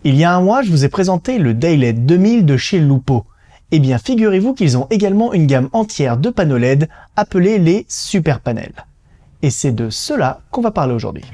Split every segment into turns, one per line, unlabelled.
Il y a un mois, je vous ai présenté le Daylight 2000 de chez Lupo. Eh bien, figurez-vous qu'ils ont également une gamme entière de panneaux LED appelés les Super Panels. Et c'est de cela qu'on va parler aujourd'hui.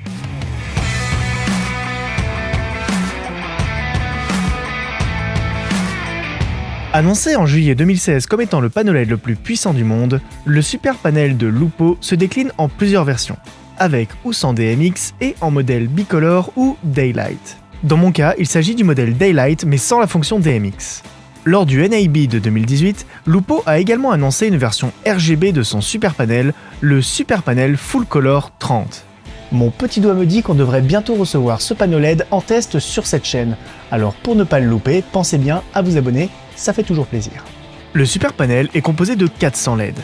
Annoncé en juillet 2016 comme étant le panneau LED le plus puissant du monde, le Super Panel de Lupo se décline en plusieurs versions, avec ou sans DMX et en modèle bicolore ou Daylight. Dans mon cas, il s'agit du modèle Daylight mais sans la fonction DMX. Lors du NAB de 2018, Lupo a également annoncé une version RGB de son Super Panel, le Super Panel Full Color 30. Mon petit doigt me dit qu'on devrait bientôt recevoir ce panneau LED en test sur cette chaîne, alors pour ne pas le louper, pensez bien à vous abonner, ça fait toujours plaisir. Le Super Panel est composé de 400 LED.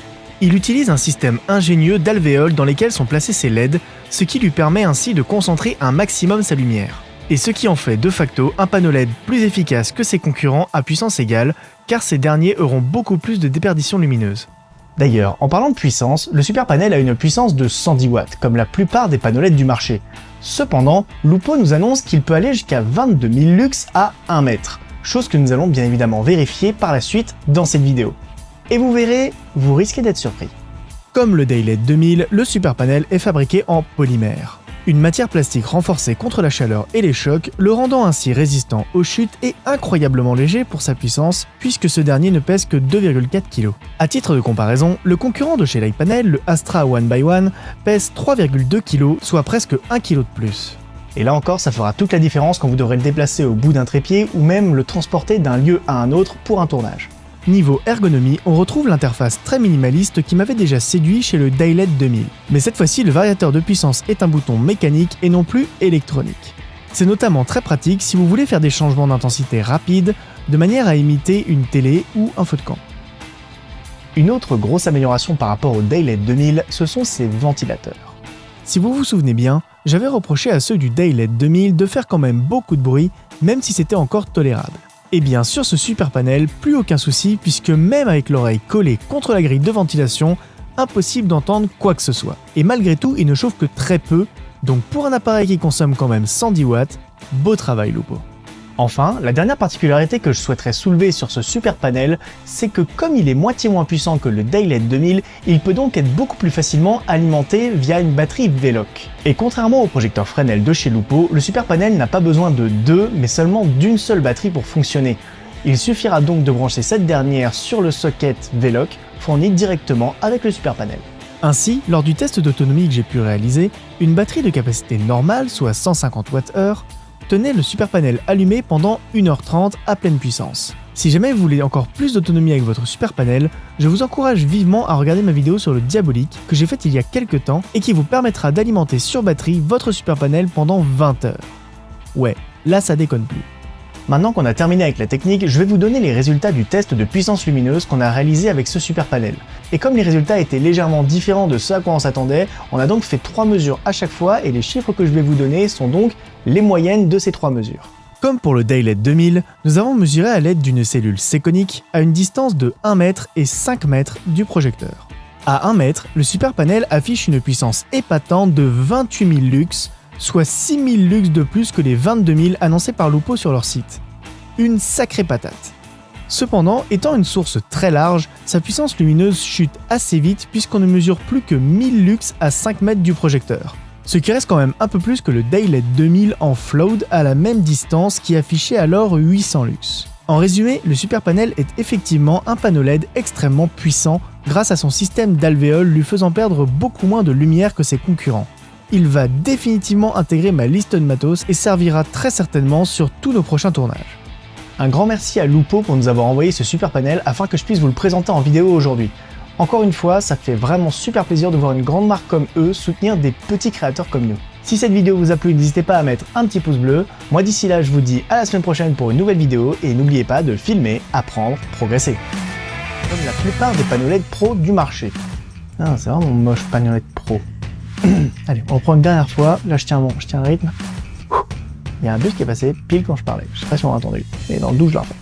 Il utilise un système ingénieux d'alvéoles dans lesquels sont placés ces LED, ce qui lui permet ainsi de concentrer un maximum sa lumière. Et ce qui en fait de facto un panneau LED plus efficace que ses concurrents à puissance égale, car ces derniers auront beaucoup plus de déperdition lumineuse. D'ailleurs, en parlant de puissance, le Super Panel a une puissance de 110 watts, comme la plupart des panneaux LED du marché. Cependant, Lupo nous annonce qu'il peut aller jusqu'à 22 000 lux à 1 mètre, chose que nous allons bien évidemment vérifier par la suite dans cette vidéo. Et vous verrez, vous risquez d'être surpris. Comme le Daylight 2000, le Super Panel est fabriqué en polymère. Une matière plastique renforcée contre la chaleur et les chocs, le rendant ainsi résistant aux chutes et incroyablement léger pour sa puissance, puisque ce dernier ne pèse que 2,4 kg. A titre de comparaison, le concurrent de chez Lightpanel, le Astra One by One, pèse 3,2 kg, soit presque 1 kg de plus. Et là encore, ça fera toute la différence quand vous devrez le déplacer au bout d'un trépied ou même le transporter d'un lieu à un autre pour un tournage. Niveau ergonomie, on retrouve l'interface très minimaliste qui m'avait déjà séduit chez le Daylight 2000. Mais cette fois-ci, le variateur de puissance est un bouton mécanique et non plus électronique. C'est notamment très pratique si vous voulez faire des changements d'intensité rapides, de manière à imiter une télé ou un feu de camp. Une autre grosse amélioration par rapport au Daylight 2000, ce sont ses ventilateurs. Si vous vous souvenez bien, j'avais reproché à ceux du Daylight 2000 de faire quand même beaucoup de bruit, même si c'était encore tolérable. Et bien sur ce Super Panel, plus aucun souci puisque même avec l'oreille collée contre la grille de ventilation, impossible d'entendre quoi que ce soit. Et malgré tout, il ne chauffe que très peu, donc pour un appareil qui consomme quand même 110 watts, beau travail Lupo. Enfin, la dernière particularité que je souhaiterais soulever sur ce Super Panel, c'est que comme il est moitié moins puissant que le Daylight 2000, il peut donc être beaucoup plus facilement alimenté via une batterie Veloc. Et contrairement au projecteur Fresnel de chez Lupo, le Super Panel n'a pas besoin de deux, mais seulement d'une seule batterie pour fonctionner. Il suffira donc de brancher cette dernière sur le socket Veloc, fourni directement avec le Super Panel. Ainsi, lors du test d'autonomie que j'ai pu réaliser, une batterie de capacité normale, soit 150 Wh, tenait le Super Panel allumé pendant 1h30 à pleine puissance. Si jamais vous voulez encore plus d'autonomie avec votre Super Panel, je vous encourage vivement à regarder ma vidéo sur le Diabolique que j'ai faite il y a quelques temps et qui vous permettra d'alimenter sur batterie votre Super Panel pendant 20 heures. Ouais, là ça déconne plus. Maintenant qu'on a terminé avec la technique, je vais vous donner les résultats du test de puissance lumineuse qu'on a réalisé avec ce Super Panel. Et comme les résultats étaient légèrement différents de ce à quoi on s'attendait, on a donc fait 3 mesures à chaque fois et les chiffres que je vais vous donner sont donc les moyennes de ces 3 mesures. Comme pour le Daylight 2000, nous avons mesuré à l'aide d'une cellule Sekonic à une distance de 1 mètre et 5 mètres du projecteur. À 1 mètre, le Super Panel affiche une puissance épatante de 28 000 lux, soit 6 000 lux de plus que les 22 000 annoncés par Lupo sur leur site. Une sacrée patate. Cependant, étant une source très large, sa puissance lumineuse chute assez vite puisqu'on ne mesure plus que 1000 lux à 5 mètres du projecteur. Ce qui reste quand même un peu plus que le Daylight 2000 en float à la même distance qui affichait alors 800 lux. En résumé, le Super Panel est effectivement un panneau LED extrêmement puissant grâce à son système d'alvéoles lui faisant perdre beaucoup moins de lumière que ses concurrents. Il va définitivement intégrer ma liste de matos et servira très certainement sur tous nos prochains tournages. Un grand merci à Lupo pour nous avoir envoyé ce Super Panel afin que je puisse vous le présenter en vidéo aujourd'hui. Encore une fois, ça fait vraiment super plaisir de voir une grande marque comme eux soutenir des petits créateurs comme nous. Si cette vidéo vous a plu, n'hésitez pas à mettre un petit pouce bleu. Moi d'ici là, je vous dis à la semaine prochaine pour une nouvelle vidéo et n'oubliez pas de filmer, apprendre, progresser. Comme la plupart des panneaux LED pro du marché. Ah, c'est vraiment moche panneau LED pro. Allez, on reprend une dernière fois. Là, je tiens le rythme. Il y a un bus qui est passé pile quand je parlais. Je sais pas si on a entendu. Et dans le 12, je l'ai refait.